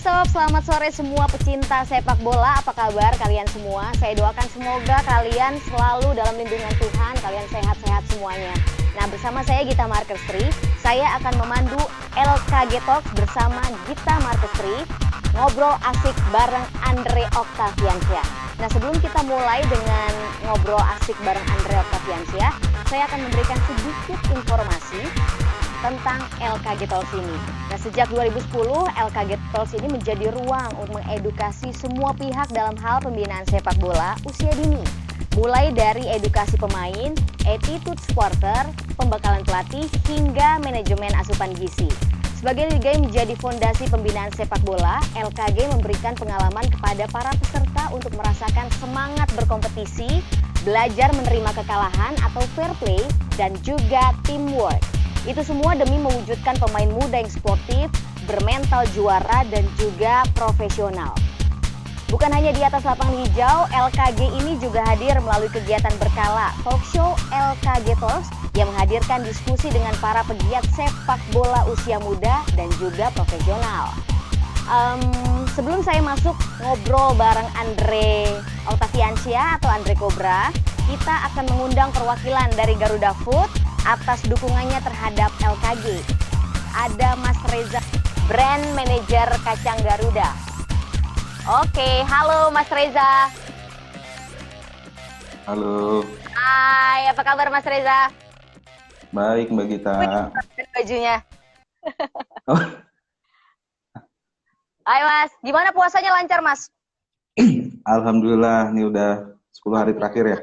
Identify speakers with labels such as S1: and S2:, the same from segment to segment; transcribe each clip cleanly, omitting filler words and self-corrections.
S1: Sob, selamat sore semua pecinta sepak bola. Apa kabar kalian semua? Saya doakan semoga kalian selalu dalam lindungan Tuhan, kalian sehat-sehat semuanya. Nah, bersama saya Gita Markestri, saya akan memandu LKG Talks bersama Gita Markestri, ngobrol asik bareng Andre Octaviansyah. Nah, sebelum kita mulai dengan ngobrol asik bareng Andre Octaviansyah, saya akan memberikan sedikit informasi tentang LKG Talks ini. Nah, sejak 2010, LKG Talks ini menjadi ruang untuk mengedukasi semua pihak dalam hal pembinaan sepak bola usia dini. Mulai dari edukasi pemain, attitude supporter, pembekalan pelatih, hingga manajemen asupan gizi. Sebagai liga yang menjadi fondasi pembinaan sepak bola, LKG memberikan pengalaman kepada para peserta untuk merasakan semangat berkompetisi, belajar menerima kekalahan atau fair play, dan juga teamwork. Itu semua demi mewujudkan pemain muda yang sportif, bermental juara, dan juga profesional. Bukan hanya di atas lapangan hijau, LKG ini juga hadir melalui kegiatan berkala talk show LKG Talks yang menghadirkan diskusi dengan para pegiat sepak bola usia muda dan juga profesional. Sebelum saya masuk ngobrol bareng Andre Octaviansyah atau Andre Cobra, kita akan mengundang perwakilan dari Garuda Food atas dukungannya terhadap LKG. Ada Mas Reza, Brand Manager Kacang Garuda. Oke, halo Mas Reza.
S2: Halo.
S1: Hai, apa kabar Mas Reza?
S2: Baik Mbak Gita.
S1: Bajunya.
S2: Oh.
S1: Hai Mas, gimana puasanya lancar Mas?
S2: Alhamdulillah, ini udah 10 hari terakhir ya.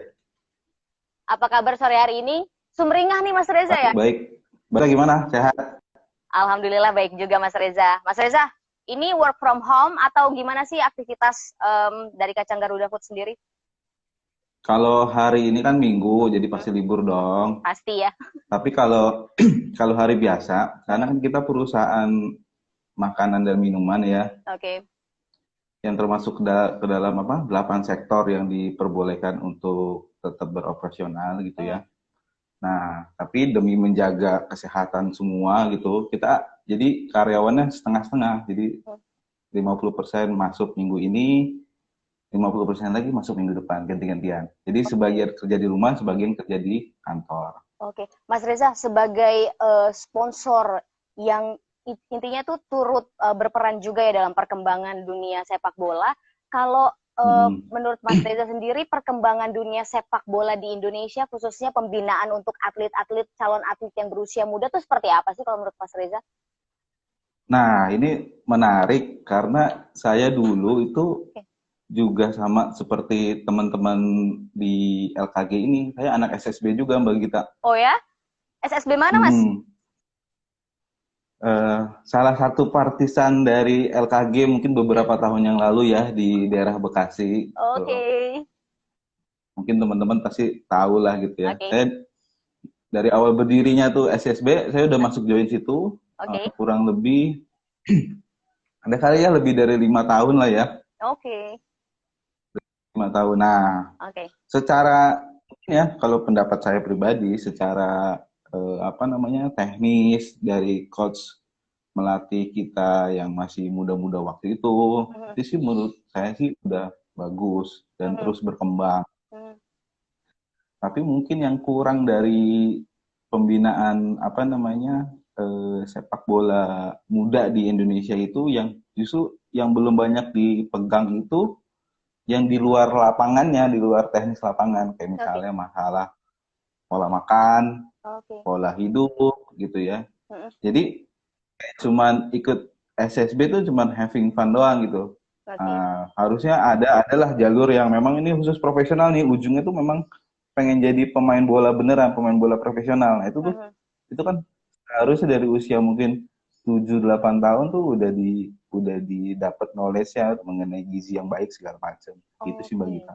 S1: Apa kabar sore hari ini? Sumringah nih Mas Reza ya?
S2: Baik. Bapak gimana? Sehat?
S1: Alhamdulillah baik juga Mas Reza. Mas Reza, ini work from home atau gimana sih aktivitas dari Kacang Garuda Food sendiri?
S2: Kalau hari ini kan Minggu, jadi pasti libur dong.
S1: Pasti ya.
S2: Tapi kalau kalau hari biasa, karena kan kita perusahaan makanan dan minuman ya,
S1: Oke.
S2: yang termasuk ke dalam 8 sektor yang diperbolehkan untuk tetap beroperasional gitu ya. Nah, tapi demi menjaga kesehatan semua gitu, kita jadi karyawannya setengah-setengah. Jadi 50% masuk minggu ini, 50% lagi masuk minggu depan, ganti-gantian. Jadi sebagian kerja di rumah, sebagian kerja di kantor.
S1: Oke, Mas Reza sebagai sponsor yang intinya tuh turut berperan juga ya dalam perkembangan dunia sepak bola. Kalau menurut Mas Reza sendiri, perkembangan dunia sepak bola di Indonesia, khususnya pembinaan untuk atlet-atlet, calon atlet yang berusia muda, itu seperti apa sih kalau menurut Mas Reza?
S2: Nah, ini menarik karena saya dulu itu juga sama seperti teman-teman di LKG ini. Saya anak SSB juga, Mbak Gita.
S1: Oh ya? SSB mana, Mas?
S2: Salah satu partisan dari LKG mungkin beberapa tahun yang lalu ya di daerah Bekasi.
S1: Oke.
S2: Mungkin teman-teman pasti tahu lah gitu ya.
S1: Okay.
S2: Saya dari awal berdirinya tuh SSB, saya udah masuk join situ. Kurang lebih ada kali ya lebih dari 5 tahun lah ya.
S1: Oke.
S2: 5 tahun. Nah, secara ya kalau pendapat saya pribadi, secara teknis dari coach melatih kita yang masih muda-muda waktu itu sih menurut saya sih udah bagus dan terus berkembang. Tapi mungkin yang kurang dari pembinaan sepak bola muda di Indonesia itu yang justru yang belum banyak dipegang itu yang di luar lapangannya, di luar teknis lapangan, kayak misalnya masalah pola makan, pola hidup gitu ya. Jadi cuman ikut SSB tuh cuman having fun doang gitu. Harusnya adalah jalur yang memang ini khusus profesional nih, ujungnya tuh memang pengen jadi pemain bola beneran, pemain bola profesional. Nah, itu kan harusnya dari usia mungkin 7-8 tahun tuh udah didapat knowledge-nya mengenai gizi yang baik segala macam. Gitu sih Mbak Gita.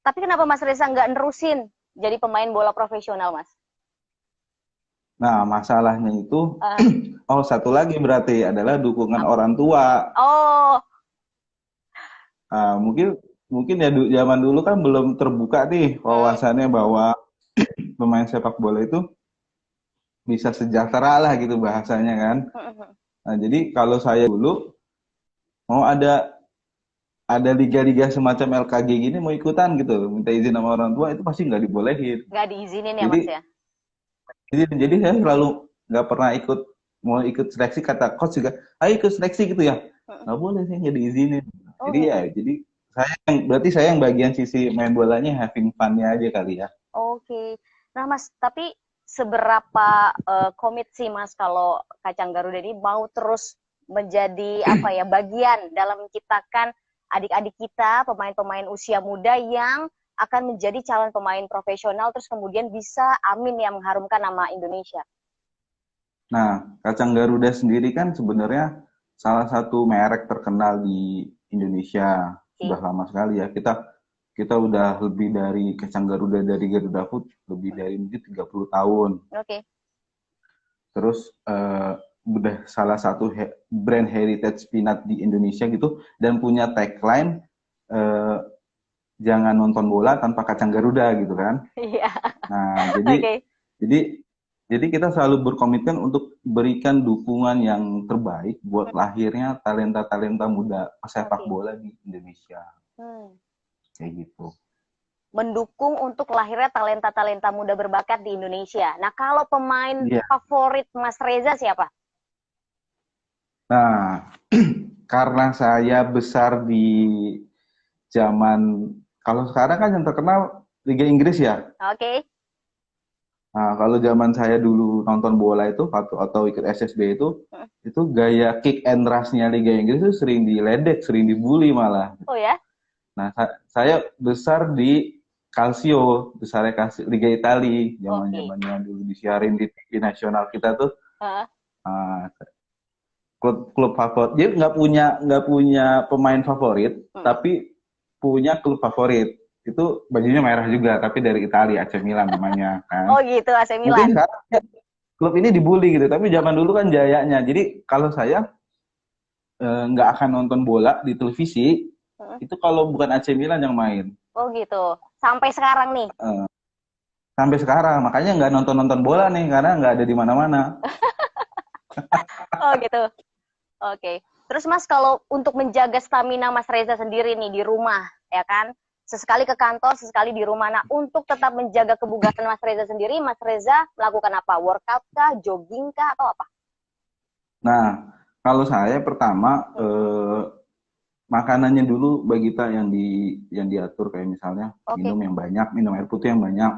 S1: Tapi kenapa Mas Reza nggak nerusin jadi pemain bola profesional, Mas?
S2: Nah, masalahnya itu, satu lagi berarti adalah dukungan orang tua. Mungkin ya zaman dulu kan belum terbuka nih wawasannya bahwa pemain sepak bola itu bisa sejahtera lah gitu bahasanya kan. Nah, jadi kalau saya dulu mau ada liga-liga semacam LKG gini mau ikutan gitu, minta izin sama orang tua itu pasti nggak dibolehin.
S1: Nggak diizinin ya
S2: Jadi
S1: Mas ya?
S2: jadi saya selalu nggak pernah mau ikut seleksi, kata coach juga, ayo ikut seleksi gitu ya. Nggak boleh, saya nggak diizinin.
S1: Oh
S2: Jadi ya,
S1: gitu.
S2: jadi berarti saya yang bagian sisi main bolanya having fun-nya aja kali ya.
S1: Oke. Nah Mas, tapi seberapa komit sih Mas kalau Kacang Garuda ini mau terus menjadi apa ya bagian dalam menciptakan adik-adik kita, pemain-pemain usia muda yang akan menjadi calon pemain profesional terus kemudian bisa amin ya mengharumkan nama Indonesia.
S2: Nah, kacang Garuda sendiri kan sebenarnya salah satu merek terkenal di Indonesia. Sudah
S1: Oke.
S2: lama sekali ya. Kita udah lebih dari kacang Garuda, dari Garuda Food lebih dari mungkin 30 tahun.
S1: Oke.
S2: Terus udah salah satu brand heritage peanut di Indonesia gitu, dan punya tagline jangan nonton bola tanpa kacang Garuda gitu kan.
S1: Iya.
S2: Nah,
S1: Oke.
S2: jadi jadi kita selalu berkomitmen untuk berikan dukungan yang terbaik buat lahirnya talenta-talenta muda pesepak
S1: Oke.
S2: bola di Indonesia.
S1: Hmm.
S2: Kayak gitu.
S1: Mendukung untuk lahirnya talenta-talenta muda berbakat di Indonesia. Nah, kalau pemain
S2: Iya.
S1: favorit Mas Reza siapa?
S2: Nah, karena saya besar di zaman, kalau sekarang kan yang terkenal Liga Inggris ya.
S1: Oke.
S2: Nah, kalau zaman saya dulu nonton bola itu atau ikut SSB itu gaya kick and rush-nya Liga Inggris itu sering diledek, sering dibully malah.
S1: Oh ya?
S2: Nah, saya besar di Calcio, besarnya Calcio, Liga Italia,
S1: Oke.
S2: zaman-zamannya dulu disiarin di TV nasional kita tuh.
S1: Heeh.
S2: uh, klub favorit. Jadi nggak punya pemain favorit, tapi punya klub favorit. Itu bajunya merah juga, tapi dari Italia, AC Milan namanya kan.
S1: Oh gitu, AC
S2: Mungkin
S1: Milan.
S2: sekarang ya, klub ini dibully gitu, tapi zaman dulu kan jayanya. Jadi kalau saya nggak akan nonton bola di televisi, itu kalau bukan AC Milan yang main.
S1: Oh gitu. Sampai sekarang nih.
S2: Sampai sekarang, makanya nggak nonton bola nih, karena nggak ada di mana-mana.
S1: Oh gitu. Oke. Terus Mas, kalau untuk menjaga stamina Mas Reza sendiri nih di rumah, ya kan? Sesekali ke kantor, sesekali di rumah. Nah, untuk tetap menjaga kebugaran Mas Reza sendiri, Mas Reza melakukan apa? Workout kah? Jogging kah? Atau apa?
S2: Nah, kalau saya pertama makanannya dulu bagi kita yang diatur, kayak misalnya
S1: Oke.
S2: minum yang banyak, minum air putih yang banyak,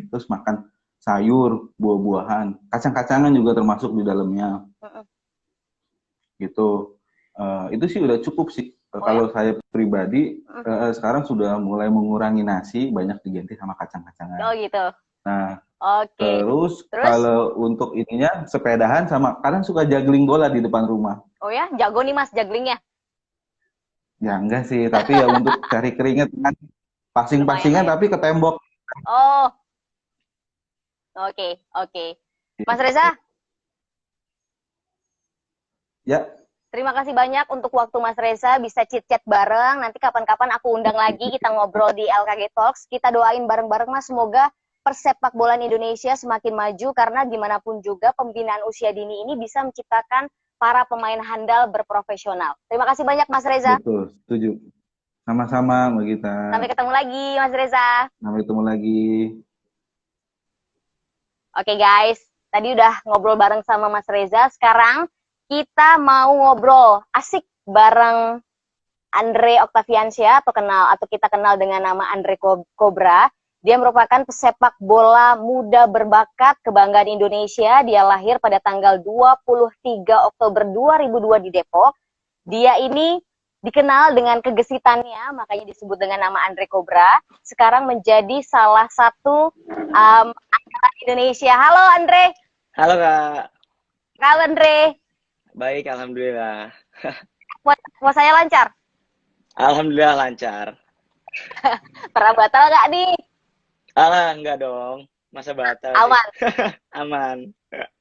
S2: terus makan sayur, buah-buahan, kacang-kacangan juga termasuk di dalamnya. Gitu. Itu sih udah cukup sih. Kalau saya pribadi sekarang sudah mulai mengurangi nasi, banyak diganti sama kacang-kacangan.
S1: Oh gitu.
S2: Nah,
S1: Oke.
S2: terus kalau untuk ininya sepedahan, sama kadang suka juggling bola di depan rumah.
S1: Oh ya, jago nih Mas jugglingnya.
S2: Ya enggak sih, tapi ya untuk cari keringet kan, passing-passingnya
S1: Lumayan.
S2: tapi ke tembok.
S1: Oh, oke, oke. Mas Reza,
S2: Ya,
S1: terima kasih banyak untuk waktu Mas Reza, bisa chit-chat bareng. Nanti kapan-kapan aku undang lagi, kita ngobrol di LKG Talks. Kita doain bareng-bareng Mas, semoga persepak bola Indonesia semakin maju, karena gimana pun juga pembinaan usia dini ini bisa menciptakan para pemain handal berprofesional. Terima kasih banyak Mas Reza.
S2: betul, setuju. Sama-sama Mbak Gita.
S1: Sampai ketemu lagi Mas Reza.
S2: Sampai ketemu lagi.
S1: Oke guys, tadi udah ngobrol bareng sama Mas Reza. Sekarang kita mau ngobrol asik bareng Andre Octaviansyah, atau kita kenal dengan nama Andre Cobra. Dia merupakan pesepak bola muda berbakat kebanggaan Indonesia. Dia lahir pada tanggal 23 Oktober 2002 di Depok. Dia ini dikenal dengan kegesitannya, makanya disebut dengan nama Andre Cobra. Sekarang menjadi salah satu andalan Indonesia. Halo Andre.
S3: Halo Kak.
S1: Halo Andre.
S3: Baik, alhamdulillah.
S1: Puasanya lancar?
S3: Alhamdulillah lancar.
S1: Pernah batal gak nih?
S3: Alah, enggak dong. Masa batal sih?
S1: Aman.
S3: Aman.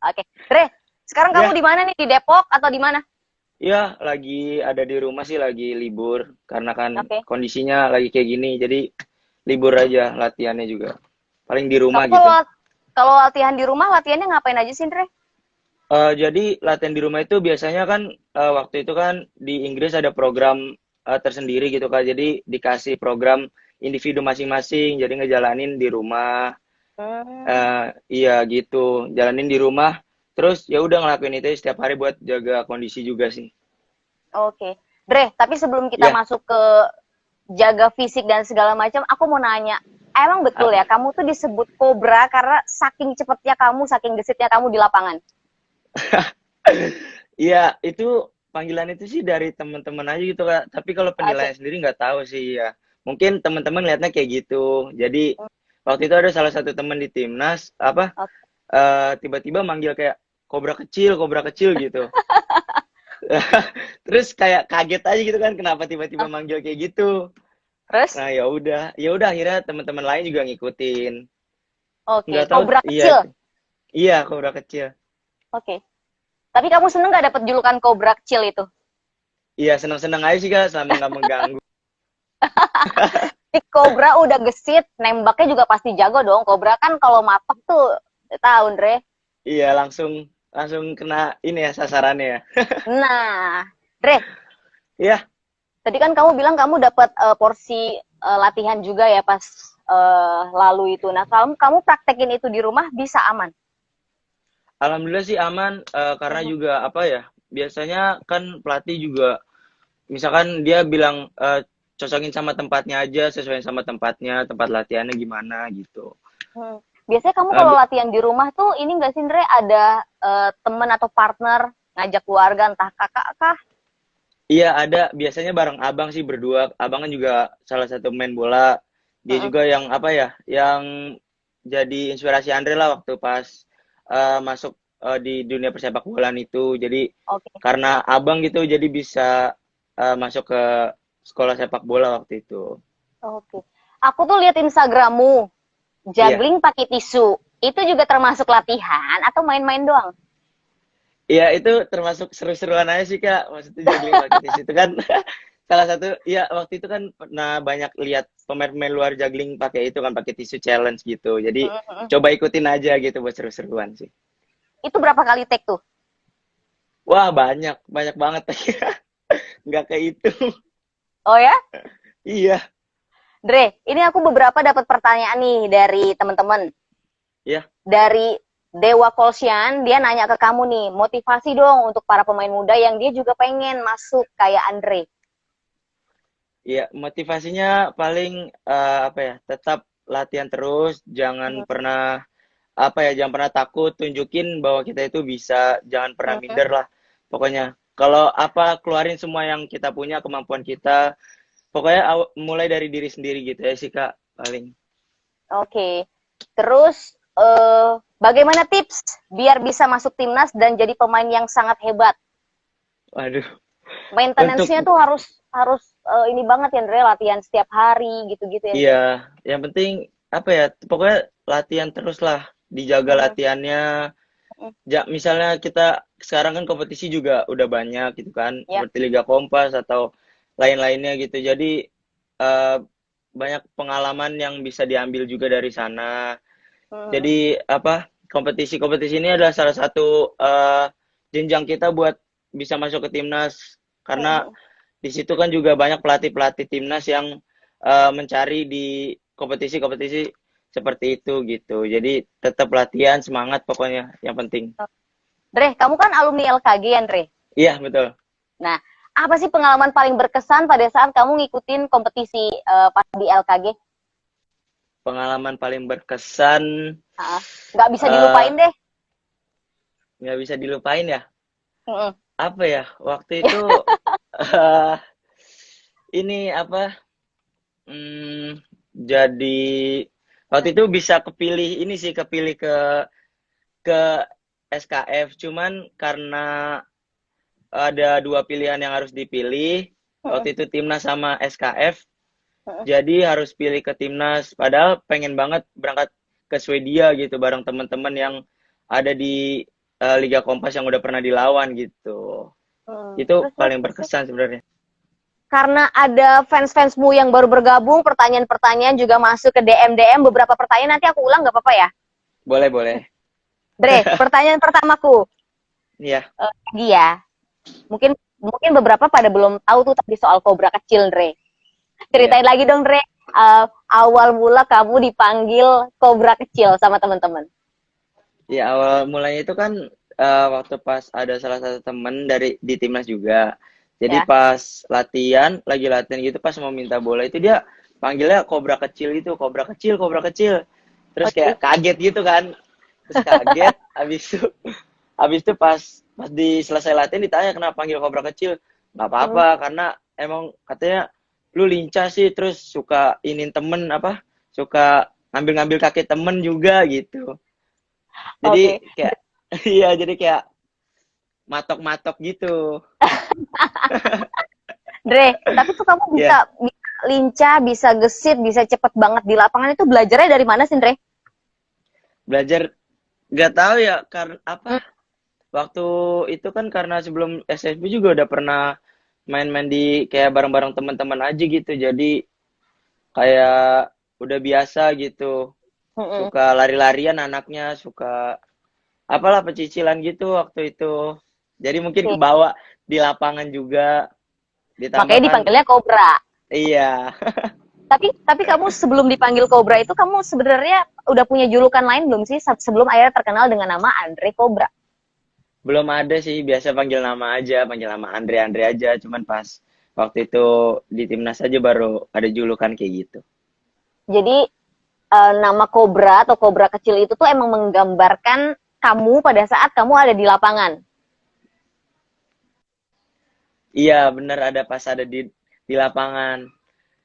S1: Oke. Dre, sekarang kamu di mana nih? Di Depok atau di mana?
S3: Ya, lagi ada di rumah sih, lagi libur. Karena kan kondisinya lagi kayak gini, jadi libur aja latihannya juga. Paling di rumah gitu.
S1: Kalau latihan di rumah, latihannya ngapain aja sih, Dre?
S3: Jadi latihan di rumah itu biasanya kan waktu itu kan di Inggris ada program tersendiri gitu Kak. Jadi dikasih program individu masing-masing, jadi ngejalanin di rumah. Iya gitu, jalanin di rumah. Terus ya udah ngelakuin itu setiap hari buat jaga kondisi juga sih.
S1: Oke. Dre, tapi sebelum kita
S3: Ya,
S1: masuk ke jaga fisik dan segala macam, aku mau nanya, emang betul ya kamu tuh disebut kobra karena saking cepetnya kamu, saking gesitnya kamu di lapangan?
S3: iya itu panggilan itu sih dari teman-teman aja gitu Kak. Tapi kalau
S1: Oke.
S3: penilaian sendiri nggak tahu sih ya. Mungkin teman-teman lihatnya kayak gitu. Jadi waktu itu ada salah satu teman di timnas apa
S1: Oke.
S3: tiba-tiba manggil kayak kobra kecil gitu. Terus kayak kaget aja gitu kan kenapa tiba-tiba manggil kayak gitu.
S1: Terus?
S3: Nah, ya udah akhirnya teman-teman lain juga ngikutin.
S1: Oke,
S3: Nggak tahu,
S1: kobra
S3: iya,
S1: kecil.
S3: iya kobra kecil.
S1: Oke. Tapi kamu seneng gak dapet julukan kobra kecil itu?
S3: Iya seneng-seneng aja sih Kak, selama nggak mengganggu.
S1: Si kobra udah gesit, nembaknya juga pasti jago dong. Kobra kan kalau mapak tuh, tahu Dre.
S3: Iya langsung langsung kena ini ya sasarannya ya.
S1: Nah, Dre,
S3: Iya,
S1: tadi kan kamu bilang kamu dapat porsi latihan juga ya pas lalu itu. Nah, kalau kamu praktekin itu di rumah bisa aman.
S3: alhamdulillah sih aman karena juga apa ya? Biasanya kan pelatih juga misalkan dia bilang cocokin sama tempatnya aja, sesuaiin sama tempatnya, tempat latihannya gimana gitu.
S1: Hmm. Biasanya kamu
S3: Eh,
S1: kalau
S3: bi-
S1: latihan di rumah tuh ini nggak sih, Ndre, ada teman atau partner ngajak keluarga, entah kakak kah?
S3: iya ada biasanya bareng abang sih berdua. Abang kan juga salah satu main bola. Dia
S1: Heeh.
S3: juga yang apa ya? Yang jadi inspirasi Andre lah waktu pas masuk di dunia persepak bolaan itu. Jadi
S1: Oke,
S3: karena abang gitu jadi bisa masuk ke sekolah sepak bola waktu itu.
S1: oke. Aku tuh lihat Instagrammu,
S3: Iya,
S1: juggling pakai tisu. Itu juga termasuk latihan atau main-main doang?
S3: iya itu termasuk seru-seruan aja sih Kak. Maksudnya juggling pakai tisu itu kan salah satu ya waktu itu kan pernah banyak lihat pemain-pemain luar juggling pakai itu kan pakai tisu challenge gitu. Jadi
S1: Heeh.
S3: coba ikutin aja gitu buat seru-seruan sih.
S1: Itu berapa kali take tuh?
S3: Wah, banyak, banyak banget. Nggak kayak itu.
S1: Oh ya?
S3: Iya,
S1: Dre, ini aku beberapa dapat pertanyaan nih dari teman-teman.
S3: iya,
S1: Dari Dewa Kolsian, dia nanya ke kamu nih, motivasi dong untuk para pemain muda yang dia juga pengen masuk kayak Andre.
S3: iya. Motivasinya paling apa ya? Tetap latihan terus, jangan pernah apa ya? Jangan pernah takut tunjukin bahwa kita itu bisa, jangan pernah minder lah. Pokoknya kalau apa keluarin semua yang kita punya, kemampuan kita. Pokoknya mulai dari diri sendiri gitu ya sih Kak, paling.
S1: Oke. Terus bagaimana tips biar bisa masuk timnas dan jadi pemain yang sangat hebat?
S3: Waduh, untuk
S1: Maintenance-nya tuh harus harus ini banget ya, Andre, latihan setiap hari gitu-gitu ya, Andre.
S3: iya, yang penting apa ya? Pokoknya latihan terus lah, dijaga latihannya. Misalnya kita sekarang kan kompetisi juga udah banyak gitu kan,
S1: Ya.
S3: seperti Liga Kompas atau lain-lainnya gitu. Jadi eh, banyak pengalaman yang bisa diambil juga dari sana. Jadi apa kompetisi-kompetisi ini adalah salah satu jenjang kita buat bisa masuk ke timnas karena di situ kan juga banyak pelatih-pelatih timnas yang mencari di kompetisi-kompetisi seperti itu gitu. Jadi tetap latihan, semangat pokoknya yang penting.
S1: Dre, kamu kan alumni LKG ya, Andre?
S3: Iya, betul.
S1: Nah, apa sih pengalaman paling berkesan pada saat kamu ngikutin kompetisi pas di LKG?
S3: Pengalaman paling berkesan
S1: Nggak bisa dilupain deh.
S3: nggak bisa dilupain ya.
S1: Mm-mm.
S3: Apa ya? Waktu itu eh, ini apa? Jadi waktu itu bisa kepilih ini sih kepilih ke SKF cuman karena ada dua pilihan yang harus dipilih waktu itu timnas sama SKF jadi harus pilih ke timnas padahal pengen banget berangkat ke Swedia gitu bareng teman-teman yang ada di Liga Kompas yang udah pernah dilawan gitu itu paling berkesan sebenarnya.
S1: Karena ada fans-fansmu yang baru bergabung, pertanyaan-pertanyaan juga masuk ke DM beberapa pertanyaan, nanti aku ulang nggak apa-apa ya?
S3: Boleh boleh.
S1: Dre, pertanyaan pertamaku.
S3: Iya.
S1: Lagi ya. Mungkin mungkin beberapa pada belum tahu tuh tadi soal kobra kecil, Dre. Ceritain lagi dong, Dre. Awal mula kamu dipanggil kobra kecil sama teman-teman.
S3: Ya awal mulanya itu kan waktu pas ada salah satu temen di timnas juga. Jadi
S1: Ya.
S3: pas latihan, lagi latihan gitu pas mau minta bola itu dia panggilnya kobra kecil itu, kobra kecil, kobra kecil. Terus
S1: Oke.
S3: kayak kaget gitu kan. Terus kaget, habis itu pas di selesai latihan ditanya kenapa panggil kobra kecil. Nggak apa-apa karena emang katanya lu lincah sih terus suka inin temen apa? Suka ngambil-ngambil kaki temen juga gitu. Jadi
S1: Oke.
S3: kayak iya jadi kayak matok-matok gitu.
S1: Dre, tapi tuh kamu bisa,
S3: Ya,
S1: bisa lincah, bisa gesit, bisa cepet banget di lapangan itu belajarnya dari mana sih, Dre?
S3: belajar nggak tahu ya karena
S1: Hmm.
S3: apa? Waktu itu kan karena sebelum SSB juga udah pernah main-main di kayak bareng-bareng teman-teman aja gitu. Jadi kayak udah biasa gitu.
S1: Mm-mm.
S3: Suka lari-larian anaknya, suka apalah pecicilan gitu waktu itu. Jadi mungkin
S1: Oke.
S3: kebawa di lapangan juga. Ditambah
S1: Makanya
S3: kan
S1: dipanggilnya kobra.
S3: iya.
S1: Tapi kamu sebelum dipanggil kobra itu kamu sebenarnya udah punya julukan lain belum sih sebelum akhirnya terkenal dengan nama Andre Kobra?
S3: Belum ada sih, biasa panggil nama aja, panggil nama Andre Andre aja. Cuman pas waktu itu di timnas aja baru ada julukan kayak gitu.
S1: Jadi nama kobra atau kobra kecil itu tuh emang menggambarkan kamu pada saat kamu ada di lapangan.
S3: Iya, bener ada pas ada di lapangan.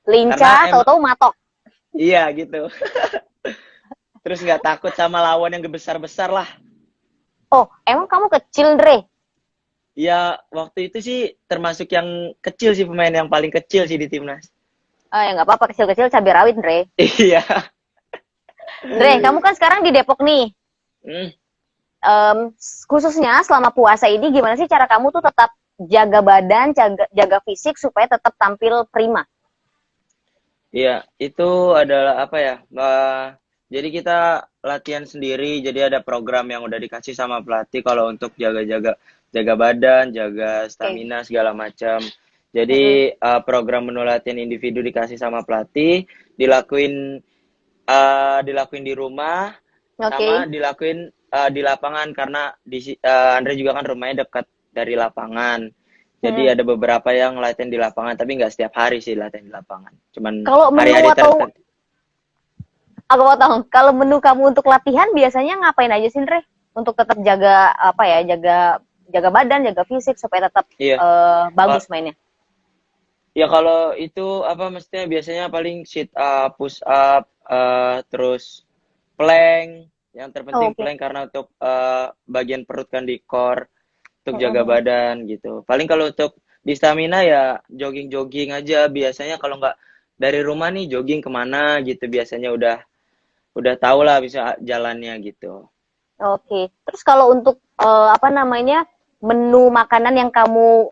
S3: Karena
S1: Lincah,
S3: emang
S1: tahu-tahu matok.
S3: iya gitu. Terus nggak takut sama lawan yang besar-besar lah.
S1: Oh, emang kamu kecil, Dre?
S3: Ya waktu itu sih termasuk yang kecil sih pemain yang paling kecil sih di timnas.
S1: Ya nggak apa-apa, kecil-kecil cabai rawit, Dre.
S3: Iya.
S1: Dre, kamu kan sekarang di Depok nih.
S3: Hmm,
S1: Khususnya selama puasa ini gimana sih cara kamu tuh tetap jaga badan, jaga fisik supaya tetap tampil prima?
S3: Iya, itu adalah apa ya? Jadi kita latihan sendiri, jadi ada program yang udah dikasih sama pelatih kalau untuk jaga badan, jaga
S1: Oke.
S3: stamina segala macam.
S1: Mm-mm.
S3: Jadi program menu latihan individu dikasih sama pelatih, dilakuin dilakuin di rumah sama
S1: Oke.
S3: dilakuin di lapangan karena Andre juga kan rumahnya dekat dari lapangan. Jadi
S1: Mm.
S3: ada beberapa yang latihan di lapangan, tapi nggak setiap hari sih latihan di lapangan. Cuman
S1: Kalau menu
S3: hari-hari
S1: atau
S3: tertentu.
S1: aku potong, kalau menu kamu untuk latihan biasanya ngapain aja sih, Dre? Untuk tetap jaga apa ya, jaga badan, jaga fisik supaya tetap
S3: Iya.
S1: bagus mainnya.
S3: Ya kalau itu apa mestinya biasanya paling sit up, push up, terus plank. Yang
S1: Oh,
S3: terpenting
S1: oke.
S3: plank karena untuk bagian perut kan di core untuk jaga
S1: Mm-mm.
S3: badan gitu. Paling kalau untuk di stamina ya jogging-jogging aja biasanya kalau nggak dari rumah nih jogging kemana gitu biasanya udah tau lah bisa jalannya gitu.
S1: Oke. Terus kalau untuk apa namanya menu makanan yang kamu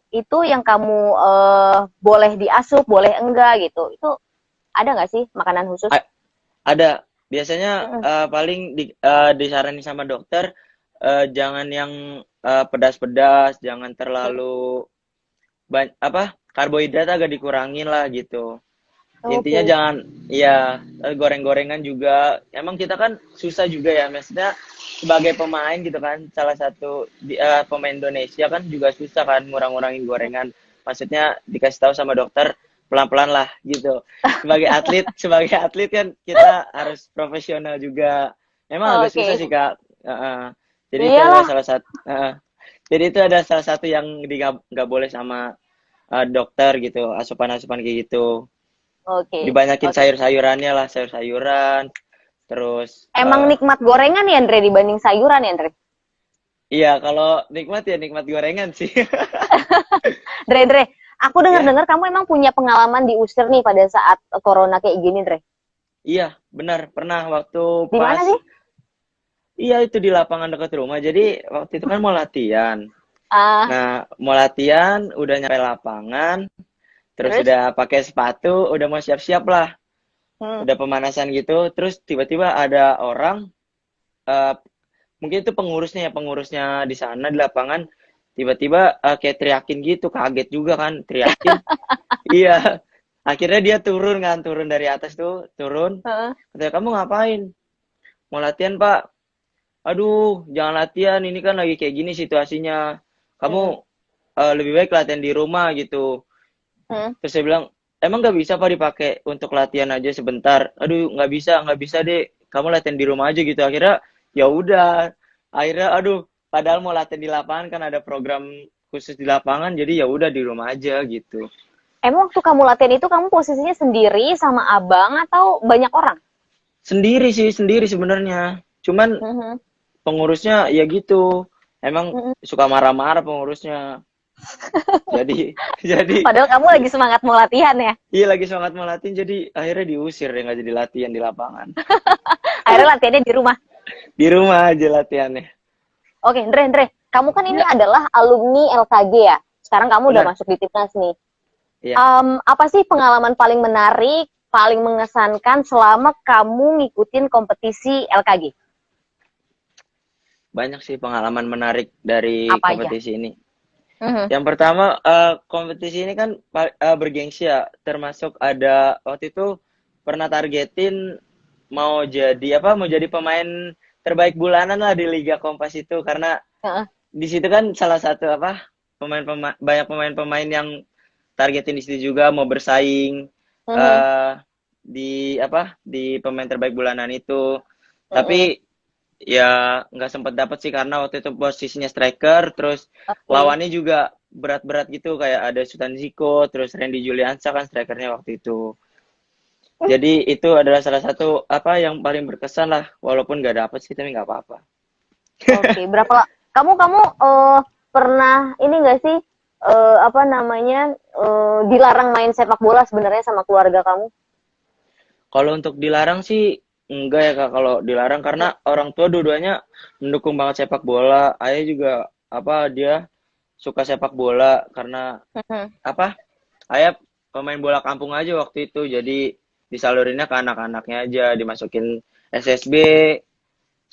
S1: boleh diasup, boleh enggak gitu, itu ada nggak sih makanan khusus?
S3: Ada biasanya
S1: Mm-mm.
S3: paling disaranin sama dokter jangan yang pedas-pedas, jangan terlalu apa karbohidrat agak dikurangin lah gitu. Intinya
S1: Oke.
S3: jangan ya goreng-gorengan juga. Emang kita kan susah juga ya, maksudnya sebagai pemain gitu kan, salah satu pemain Indonesia kan juga susah kan ngurang-ngurangin gorengan. Maksudnya dikasih tahu sama dokter pelan-pelan lah gitu. Sebagai atlet kan kita harus profesional juga. Memang agak susah
S1: Oke.
S3: sih Kak. Jadi itu ada
S1: Iyalah.
S3: salah satu. Jadi itu ada salah satu yang nggak boleh sama dokter gitu, asupan-asupan kayak gitu.
S1: Oke.
S3: Dibanyakin
S1: Oke.
S3: sayur-sayurannya lah, sayur-sayuran. Terus
S1: Emang nikmat gorengan ya, Andre, dibanding sayuran ya, Andre?
S3: iya kalau nikmat ya nikmat gorengan sih.
S1: Dre, aku
S3: Ya,
S1: dengar-dengar kamu emang punya pengalaman diusir nih pada saat corona kayak gini, Dre.
S3: iya benar pernah waktu
S1: Di mana
S3: pas
S1: sih?
S3: iya itu di lapangan dekat rumah. Jadi waktu itu kan mau latihan.
S1: Ah,
S3: Nah, mau latihan udah nyampe lapangan, terus
S1: terus?
S3: udah pakai sepatu, udah mau siap-siap lah.
S1: Hmm.
S3: Udah pemanasan gitu, terus tiba-tiba ada orang eh, mungkin itu pengurusnya di sana di lapangan tiba-tiba kayak teriakin gitu, kaget juga kan teriakin. Iya, akhirnya dia turun dari atas tuh, turun.
S1: Heeh.
S3: Katanya, kamu ngapain? Mau latihan, Pak? Aduh, jangan latihan, ini kan lagi kayak gini situasinya. Kamu
S1: Mm-mm.
S3: lebih baik latihan di rumah gitu.
S1: Mm.
S3: Terus saya bilang, emang nggak bisa Pak dipakai untuk latihan aja sebentar? Aduh, nggak bisa deh. Kamu latihan di rumah aja gitu. Akhirnya, ya udah. Akhirnya, aduh, padahal mau latihan di lapangan kan ada program khusus di lapangan, jadi ya udah di rumah aja gitu.
S1: Emang waktu kamu latihan itu kamu posisinya sendiri sama abang atau banyak orang?
S3: Sendiri sebenarnya. Cuman
S1: Mhm.
S3: pengurusnya ya gitu. Emang
S1: Mhm.
S3: suka marah-marah pengurusnya. Jadi jadi
S1: Padahal kamu lagi semangat mau latihan ya.
S3: iya lagi semangat mau latihan jadi akhirnya diusir ya nggak jadi latihan di lapangan.
S1: Akhirnya latihannya di rumah.
S3: Di rumah aja latihannya.
S1: Oke, Andre, kamu kan ini
S3: Ya,
S1: adalah alumni LKG ya. Sekarang kamu udah
S3: benar.
S1: masuk di timnas nih.
S3: Iya,
S1: Apa sih pengalaman paling menarik, paling mengesankan selama kamu ngikutin kompetisi LKG?
S3: banyak sih pengalaman menarik dari
S1: Apa aja?
S3: kompetisi ini.
S1: Mhm.
S3: Yang pertama, kompetisi ini kan bergengsi ya, termasuk ada waktu itu pernah targetin mau jadi apa? Mau jadi pemain terbaik bulanan lah di Liga Kompas itu karena
S1: Heeh.
S3: di situ kan salah satu apa? Banyak pemain-pemain yang targetin di situ juga mau bersaing
S1: Mhm.
S3: eh di apa? Di pemain terbaik bulanan itu.
S1: Mhm.
S3: Tapi ya nggak sempat dapat sih karena waktu itu posisinya striker, terus
S1: Oke.
S3: lawannya juga berat-berat gitu kayak ada Sultan Ziko, terus Randy Juliansa kan strikernya waktu itu. Jadi itu adalah salah satu apa yang paling berkesan lah, walaupun nggak dapet sih tapi nggak apa-apa.
S1: Oke, kamu pernah ini nggak sih apa namanya dilarang main sepak bola sebenarnya sama keluarga kamu?
S3: Kalau untuk dilarang sih enggak ya Kak, kalau dilarang karena orang tua dua-duanya mendukung banget sepak bola. Ayah juga apa dia suka sepak bola karena
S1: Mhm.
S3: apa? Ayah pemain bola kampung aja waktu itu, jadi disalurinnya ke anak-anaknya aja, dimasukin SSB
S1: Mhm.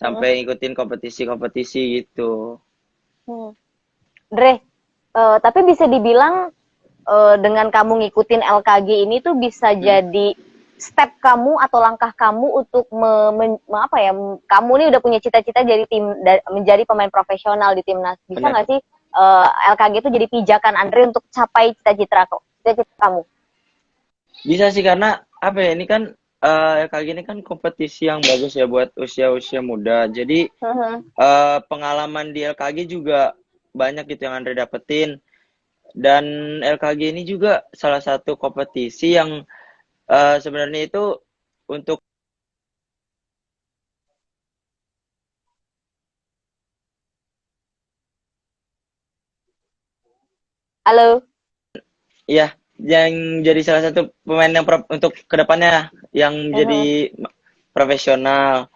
S3: sampai ngikutin kompetisi-kompetisi gitu.
S1: Mhm. Dre, tapi bisa dibilang dengan kamu ngikutin LKG ini tuh bisa
S3: Hmm,
S1: jadi step kamu atau langkah kamu untuk apa ya? Kamu nih udah punya cita-cita jadi menjadi pemain profesional di timnas. Bisa
S3: bener.
S1: nggak sih LKG itu jadi pijakan Andre untuk capai cita-cita kamu?
S3: Bisa sih karena apa ya ini kan kali ini kan kompetisi yang bagus ya buat usia-usia muda. Jadi
S1: Mhm.
S3: pengalaman di LKG juga banyak gitu yang Andre dapetin. Dan LKG ini juga salah satu kompetisi yang sebenarnya itu untuk
S1: Halo.
S3: ya yang jadi salah satu pemain yang untuk kedepannya yang
S1: Mhm.
S3: jadi profesional.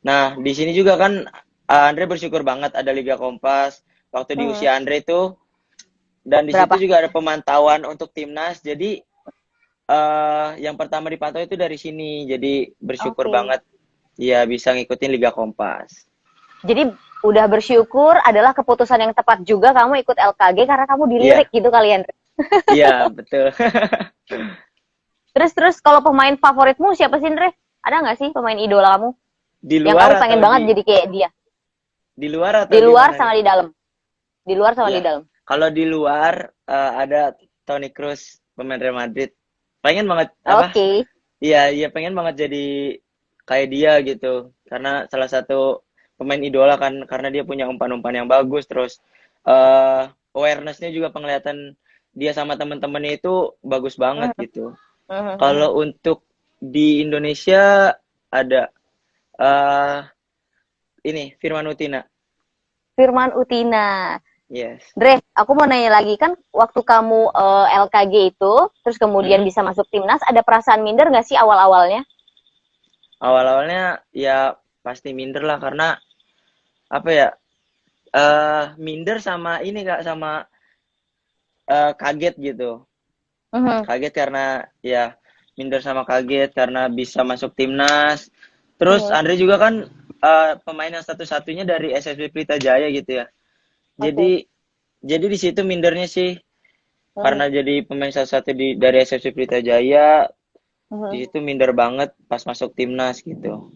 S3: Nah, di sini juga kan Andre bersyukur banget ada Liga Kompas waktu di
S1: Mhm.
S3: usia Andre itu dan di situ
S1: Berapa?
S3: juga ada pemantauan untuk timnas. Jadi yang pertama dipantau itu dari sini. Jadi bersyukur
S1: Oke.
S3: banget ya bisa ngikutin Liga Kompas.
S1: Jadi udah bersyukur adalah keputusan yang tepat juga kamu ikut LKG karena kamu dilirik
S3: Iya,
S1: gitu kalian.
S3: iya betul.
S1: Terus kalau pemain favoritmu siapa sih, Andre? Ada nggak sih pemain idola kamu
S3: Di
S1: yang
S3: luar
S1: kamu
S3: atau
S1: pengen banget jadi kayak dia?
S3: di luar atau
S1: Di
S3: di
S1: luar
S3: mana
S1: sama
S3: nih?
S1: di dalam. Di luar sama di
S3: Iya.
S1: dalam.
S3: Kalau di luar ada Toni Kroos pemain Real Madrid. Pengen banget apa?
S1: Oke.
S3: Iya, iya pengen banget jadi kayak dia gitu. Karena salah satu pemain idola kan karena dia punya umpan-umpan yang bagus terus awareness-nya juga penglihatan dia sama teman-temannya itu bagus banget
S1: Mhm.
S3: gitu.
S1: Mhm. Mhm.
S3: Kalau untuk di Indonesia ada eh ini Firman Utina.
S1: Firman Utina.
S3: Yes.
S1: Dre, aku mau nanya lagi kan waktu kamu LKG itu, terus kemudian
S3: Mm-mm.
S1: bisa masuk timnas, ada perasaan minder nggak sih awal-awalnya?
S3: Awal-awalnya ya pasti minder lah karena apa ya? Minder sama ini Kak sama kaget gitu.
S1: Mhm.
S3: Kaget karena ya minder sama kaget karena bisa masuk timnas. Terus
S1: Mhm.
S3: Andre juga kan pemain yang satu-satunya dari SSB Pelita Jaya gitu ya.
S1: Oke.
S3: Jadi di situ mindernya sih
S1: Hmm.
S3: karena jadi pemain satu-satu dari SSB Pelita Jaya,
S1: Hmm.
S3: di situ minder banget pas masuk timnas gitu.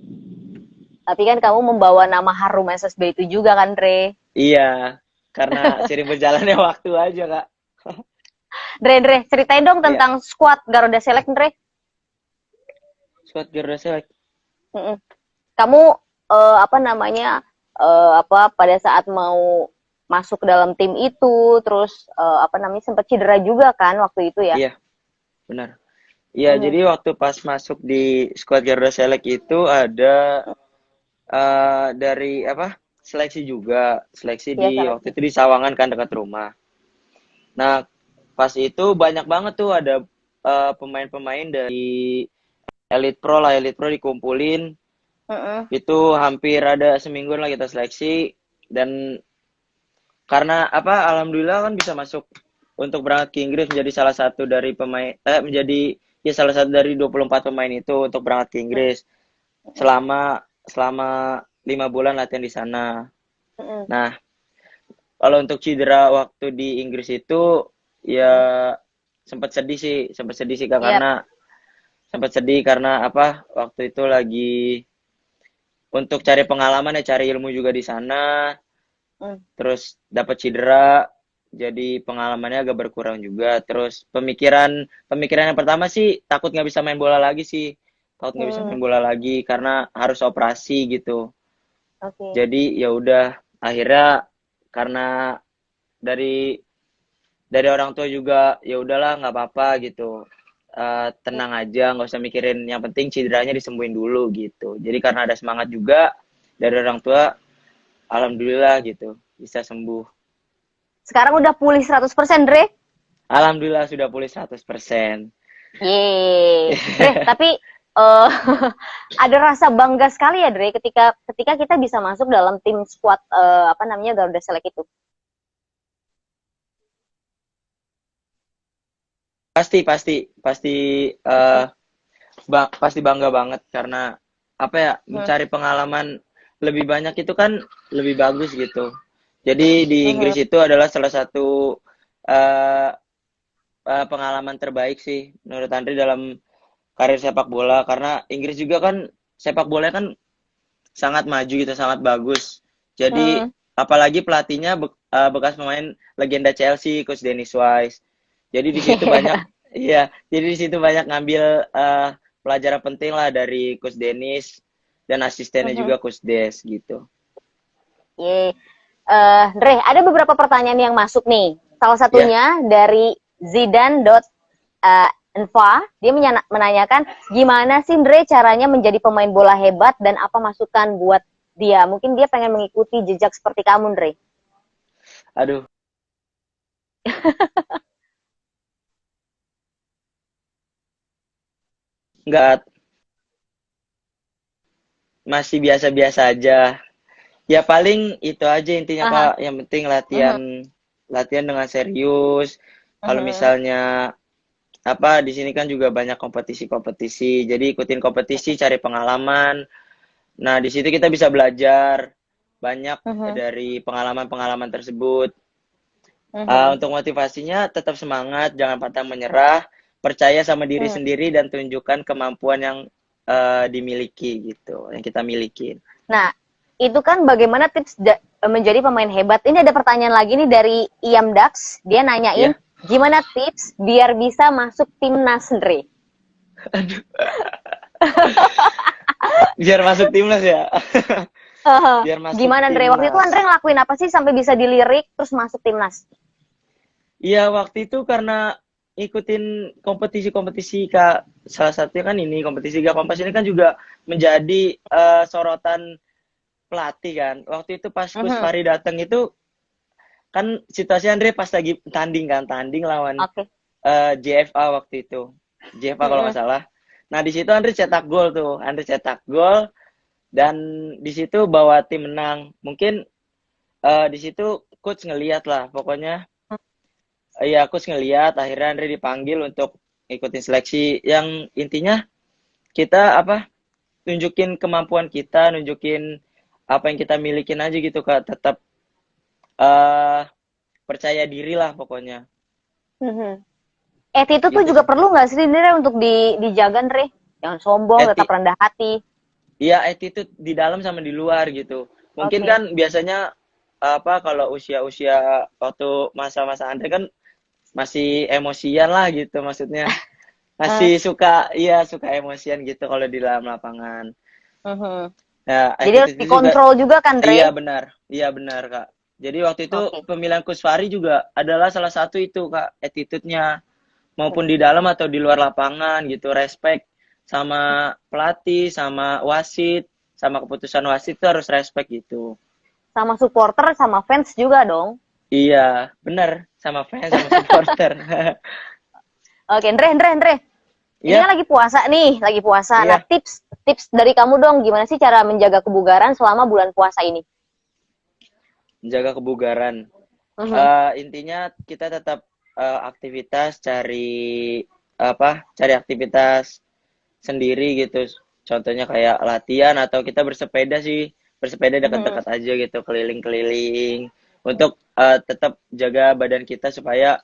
S1: Tapi kan kamu membawa nama harum SSB itu juga kan, Dre?
S3: Iya, karena sering berjalannya waktu aja, Kak.
S1: Dre, ceritain dong
S3: Iya,
S1: tentang squad Garuda Select, Dre.
S3: squad Garuda Select.
S1: Mm-mm. Kamu apa namanya pada saat mau masuk ke dalam tim itu, terus apa namanya sempat cedera juga kan waktu itu ya?
S3: Iya, benar. Iya,
S1: Mhm.
S3: jadi waktu pas masuk di squad Garuda Select itu ada dari apa? Seleksi juga, seleksi
S1: Iya,
S3: di waktu
S1: seleksi.
S3: itu di Sawangan kan dekat rumah. Nah, pas itu banyak banget tuh ada pemain-pemain dari Elite Pro lah, Elite Pro dikumpulin.
S1: Mm-mm.
S3: Itu hampir ada seminggu lah kita seleksi dan karena apa alhamdulillah kan bisa masuk untuk berangkat ke Inggris menjadi salah satu dari pemain menjadi ya salah satu dari 24 pemain itu untuk berangkat ke Inggris selama selama 5 bulan latihan di sana.
S1: Mm-mm.
S3: Nah, kalau untuk cedera waktu di Inggris itu ya sempat sedih sih Kak,
S1: Yap.
S3: karena sempat sedih karena apa waktu itu lagi untuk cari pengalaman ya cari ilmu juga di sana.
S1: Mm.
S3: Terus dapat cedera jadi pengalamannya agak berkurang juga. Terus pemikiran yang pertama sih takut nggak bisa main bola lagi sih, takut nggak bisa
S1: Mm.
S3: main bola lagi karena harus operasi gitu.
S1: Oke.
S3: Jadi ya udah akhirnya karena dari orang tua juga ya udahlah nggak apa-apa gitu. Tenang aja nggak usah mikirin, yang penting cederanya disembuhin dulu gitu. Jadi karena ada semangat juga dari orang tua, alhamdulillah gitu bisa sembuh.
S1: Sekarang udah pulih 100%, Dre?
S3: Alhamdulillah sudah pulih 100%.
S1: Yeay. Dre, tapi ada rasa bangga sekali ya, Dre, ketika ketika kita bisa masuk dalam tim squad apa namanya Garuda Select itu.
S3: Pasti pasti pasti pasti bangga banget karena apa ya,
S1: Hmm.
S3: mencari pengalaman lebih banyak itu kan lebih bagus gitu. Jadi di
S1: Mhm.
S3: Inggris itu adalah salah satu uh, pengalaman terbaik sih menurut Andri dalam karir sepak bola karena Inggris juga kan sepak bola kan sangat maju gitu, sangat bagus. Jadi
S1: Hmm.
S3: apalagi pelatihnya bekas pemain legenda Chelsea, Coach Dennis Wise. Jadi di situ banyak, iya, jadi di situ banyak ngambil pelajaran penting lah dari Coach Dennis dan asistennya
S1: Mhm.
S3: juga Coach Des gitu.
S1: Yeay. Dre, ada beberapa pertanyaan yang masuk nih. Salah
S3: Ya,
S1: satunya dari Zidan.enva, dia menanyakan gimana sih Dre caranya menjadi pemain bola hebat dan apa masukan buat dia. Mungkin dia pengen mengikuti jejak seperti kamu, Dre.
S3: aduh, nggak, masih biasa-biasa aja. Ya paling itu aja intinya
S1: Aha.
S3: Kak. Yang penting latihan
S1: Mhm.
S3: latihan dengan serius. Kalau
S1: Mhm.
S3: misalnya apa di sini kan juga banyak kompetisi-kompetisi. Jadi ikutin kompetisi, cari pengalaman. Nah, di situ kita bisa belajar banyak
S1: Mhm.
S3: dari pengalaman-pengalaman tersebut.
S1: Mhm.
S3: Untuk motivasinya tetap semangat, jangan pantang menyerah, percaya sama diri
S1: Mhm.
S3: sendiri dan tunjukkan kemampuan yang dimiliki gitu, yang kita miliki.
S1: Nah, itu kan bagaimana tips menjadi pemain hebat. Ini ada pertanyaan lagi nih dari Iam Dax. Dia nanyain,
S3: Ya,
S1: gimana tips biar bisa masuk timnas, Dre?
S3: biar masuk timnas ya. Biar masuk
S1: Gimana, Andre? Waktu itu
S3: timnas.
S1: Andre ngelakuin apa sih sampai bisa dilirik terus masuk timnas?
S3: Iya, waktu itu karena ikutin kompetisi-kompetisi Kak. Salah satunya kan ini kompetisi Liga Kompas ini kan juga menjadi sorotan pelatih kan. Waktu itu pas Gus
S1: Mhm.
S3: Fahri datang itu kan situasi Andre pas lagi tanding kan, tanding lawan
S1: Oke.
S3: JFA waktu itu. JFA kalau
S1: Mhm.
S3: nggak salah. Nah, di situ Andre cetak gol tuh. Andre cetak gol dan di situ bawa tim menang. Mungkin di situ coach ngeliat lah pokoknya. Iya, coach ngeliat akhirnya Andre dipanggil untuk ikutin seleksi yang intinya kita apa? Nunjukin kemampuan kita, nunjukin apa yang kita milikin aja gitu Kak, tetap eh percaya diri lah pokoknya.
S1: Attitude tuh
S3: Gitu
S1: juga
S3: sih.
S1: perlu nggak sih Ndre untuk dijaga Ndre? Jangan sombong,
S3: Eti
S1: tetap rendah hati.
S3: Iya, attitude di dalam sama di luar gitu. Mungkin
S1: Oke.
S3: kan biasanya apa kalau usia-usia waktu masa-masa Andre kan masih emosian lah gitu maksudnya.
S1: Eh,
S3: Masih suka iya suka emosian gitu kalau di dalam lapangan.
S1: mhm.
S3: Nah,
S1: Jadi harus
S3: attitude itu juga
S1: dikontrol juga kan
S3: iya
S1: Ndre?
S3: benar. Iya benar, Kak. Jadi waktu itu
S1: Oke.
S3: pemilihan Kuswari juga adalah salah satu itu, Kak, attitude-nya maupun
S1: Mhm.
S3: di dalam atau di luar lapangan gitu, respect sama pelatih, sama wasit, sama keputusan wasit itu harus respect gitu.
S1: Sama supporter, sama fans juga dong.
S3: Iya, benar, sama fans, sama supporter.
S1: Oke, Ndre. Ini kan
S3: Iya,
S1: lagi puasa nih, lagi puasa. Nah,
S3: iya,
S1: tips dari kamu dong, gimana sih cara menjaga kebugaran selama bulan puasa ini?
S3: menjaga kebugaran.
S1: Mhm.
S3: Intinya kita tetap aktivitas cari aktivitas sendiri gitu. Contohnya kayak latihan atau kita bersepeda sih, bersepeda
S1: Mhm.
S3: dekat-dekat aja gitu, keliling-keliling untuk tetap jaga badan kita supaya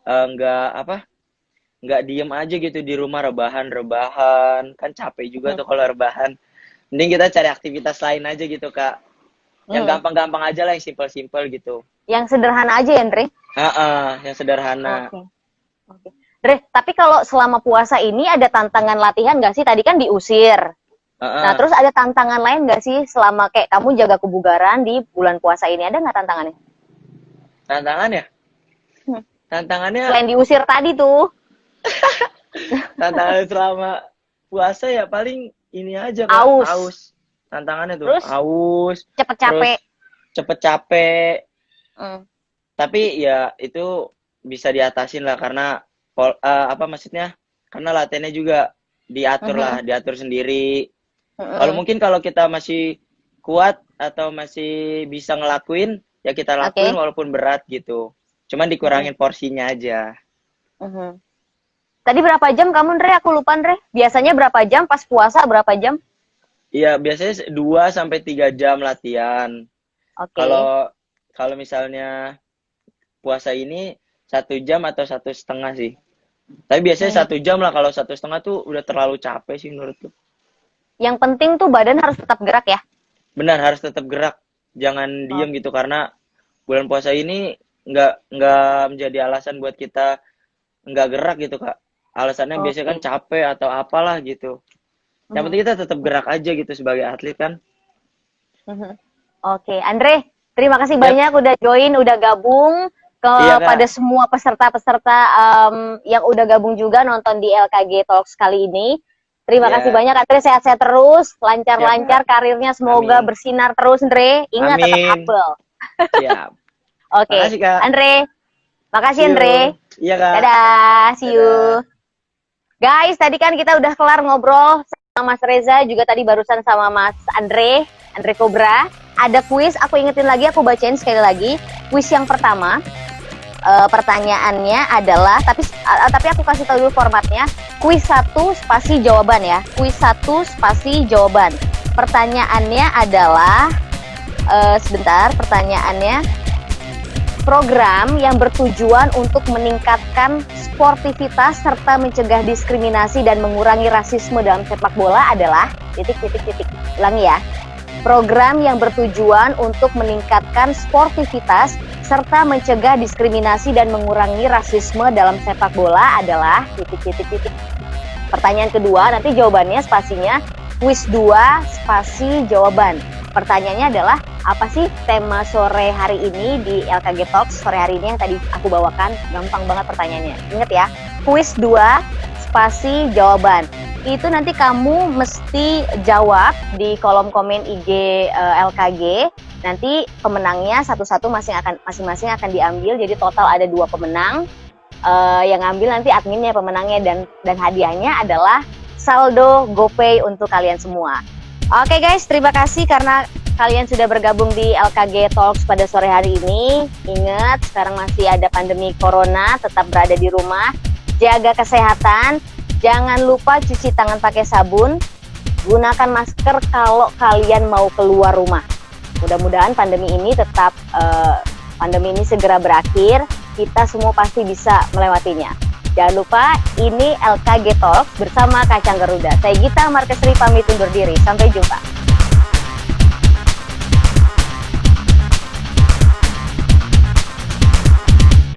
S3: nggak nggak diem aja gitu di rumah rebahan kan capek juga
S1: Mhm.
S3: tuh kalau rebahan. Mending kita cari aktivitas lain aja gitu Kak, yang
S1: Mhm.
S3: gampang-gampang aja lah, yang simpel-simpel gitu.
S1: Yang sederhana aja ya, Ndre?
S3: Yang sederhana.
S1: Oke. Oke. Ndre, tapi kalau selama puasa ini ada tantangan latihan nggak sih? Tadi kan diusir. Nah,
S3: Heeh.
S1: terus ada tantangan lain nggak sih selama kayak kamu jaga kebugaran di bulan puasa ini? Ada nggak tantangannya?
S3: Tantangan ya?
S1: Hmm.
S3: Tantangannya
S1: Selain diusir tadi tuh.
S3: tantangan selama puasa ya paling ini aja Kak,
S1: Aus.
S3: aus. Tantangannya tuh
S1: Terus
S3: aus,
S1: cepet
S3: terus
S1: capek.
S3: cepet capek.
S1: Hmm.
S3: Tapi ya itu bisa diatasin lah karena maksudnya karena latihannya juga diatur lah,
S1: Mhm.
S3: diatur sendiri. Kalau
S1: Mhm.
S3: mungkin kalau kita masih kuat atau masih bisa ngelakuin, ya kita lakuin
S1: Oke.
S3: walaupun berat gitu. Cuman
S1: Mhm.
S3: dikurangin porsinya aja.
S1: Mhm. Tadi berapa jam kamu, Ndre? Aku lupa, Ndre. Biasanya berapa jam pas puasa? Berapa jam?
S3: Iya, biasanya 2 sampai 3 jam latihan.
S1: Oke.
S3: Kalau kalau misalnya puasa ini 1 jam atau 1,5 sih. Tapi biasanya
S1: Hmm.
S3: 1 jam lah, kalau 1,5 tuh udah terlalu capek sih menurutku.
S1: Yang penting tuh badan harus tetap gerak ya.
S3: Benar, harus tetap gerak. Jangan
S1: Oh.
S3: diem gitu karena bulan puasa ini nggak menjadi alasan buat kita nggak gerak gitu, Kak. Alasannya biasanya kan
S1: Oke.
S3: capek atau apalah gitu. Yang penting
S1: Mhm.
S3: kita tetap gerak aja gitu sebagai atlet kan.
S1: Mhm. Oke, Andre, terima kasih
S3: Yap,
S1: banyak udah join, udah gabung
S3: iya Kak.
S1: kepada semua peserta-peserta yang udah gabung juga nonton di LKG Talks kali ini. Terima kasih
S3: Ya,
S1: banyak, Andre. Sehat-sehat terus,
S3: siap
S1: lancar-lancar
S3: Kak.
S1: karirnya, semoga
S3: Amin.
S1: bersinar terus, Andre. Ingat, tetap
S3: Amin.
S1: apel.
S3: Siap.
S1: Oke,
S3: Makasih Kak.
S1: Andre. Makasih,
S3: See
S1: Andre.
S3: you. Iya Kak.
S1: Dadah, see you.
S3: Dadah.
S1: Guys, tadi kan kita udah kelar ngobrol sama Mas Reza, juga tadi barusan sama Mas Andre Cobra. Ada kuis, aku ingetin lagi, aku bacain sekali lagi. Kuis yang pertama, pertanyaannya adalah, tapi aku kasih tahu dulu formatnya. Kuis 1 spasi jawaban ya. Kuis 1 spasi jawaban. Pertanyaannya adalah, sebentar, pertanyaannya, program yang bertujuan untuk meningkatkan sportivitas serta mencegah diskriminasi dan mengurangi rasisme dalam sepak bola adalah titik. Ulangi ya. Program yang bertujuan untuk meningkatkan sportivitas serta mencegah diskriminasi dan mengurangi rasisme dalam sepak bola adalah titik. Pertanyaan kedua, nanti jawabannya spasinya kuis 2 spasi jawaban. Pertanyaannya adalah, apa sih tema sore hari ini di LKG Talks sore hari ini yang tadi aku bawakan? Gampang banget pertanyaannya. Ingat ya, kuis 2 spasi jawaban. Itu nanti kamu mesti jawab di kolom komen IG LKG. Nanti pemenangnya satu-satu masing-masing akan diambil. Jadi total ada 2 pemenang. Yang ngambil nanti adminnya pemenangnya, dan hadiahnya adalah saldo GoPay untuk kalian semua. Oke guys, terima kasih karena kalian sudah bergabung di LKG Talks pada sore hari ini. Ingat, sekarang masih ada pandemi corona, tetap berada di rumah, jaga kesehatan, jangan lupa cuci tangan pakai sabun, gunakan masker kalau kalian mau keluar rumah. Mudah-mudahan pandemi ini segera berakhir, kita semua pasti bisa melewatinya. Jangan lupa, ini LKG Talks bersama Kacang Garuda. Saya Gita Markesri pamit undur diri. Sampai jumpa.